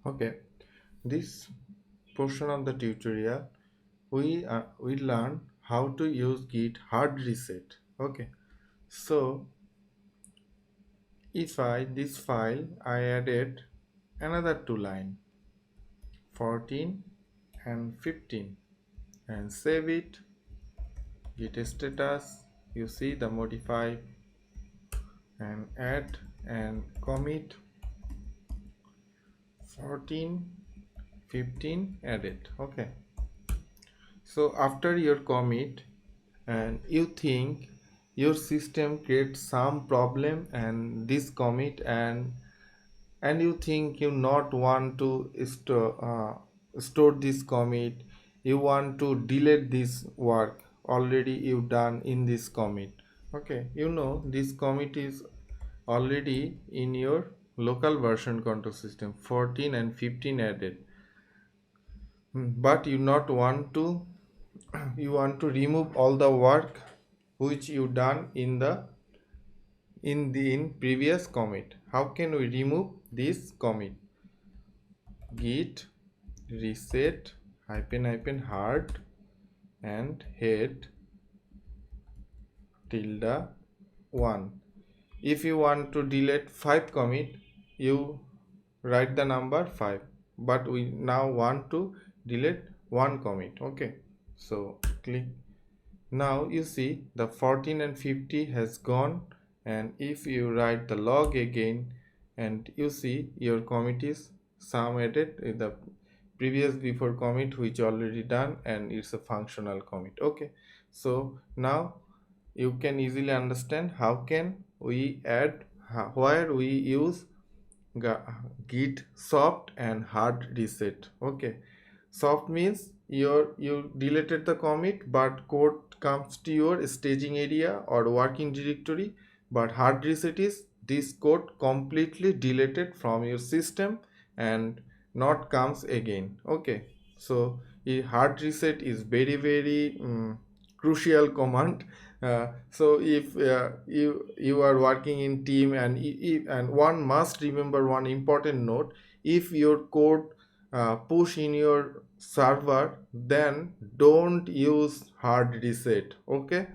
Okay, this portion of the tutorial we learn how to use Git hard reset. Okay, so if this file I added another two line 14 and 15 and save it. Git status, you see the modify and add and commit 14 15 added. Okay, so after your commit and you think your system creates some problem and this commit and you think you not want to store this commit, you want to delete this work already you done in this commit. Okay, this commit is already in your local version control system 14 and 15 added. But you not want to you want to remove all the work which you done in previous commit. How can we remove this commit? Git reset hyphen hard and head tilde 1. If you want to delete 5 commit, you write the number 5, but we now want to delete 1 commit. Okay, so click. Now you see the 14 and 50 has gone, and if you write the log again and you see your commit is some added in the previous before commit which already done, and it's a functional commit. Okay, so now you can easily understand how can we add where we use Git soft and hard reset. Okay, soft means you deleted the commit but code comes to your staging area or working directory, but hard reset is this code completely deleted from your system and not comes again. Okay, so a hard reset is very crucial command. So if you are working in team and one must remember one important note: if your code push in your server, then don't use hard reset. Okay,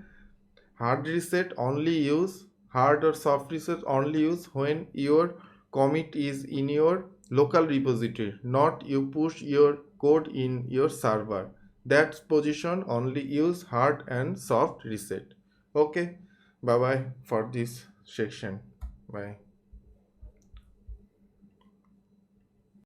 hard reset only use hard or soft reset only use when your commit is in your local repository, not you push your code in your server. That position only use hard and soft reset. Okay, bye bye for this section. Bye.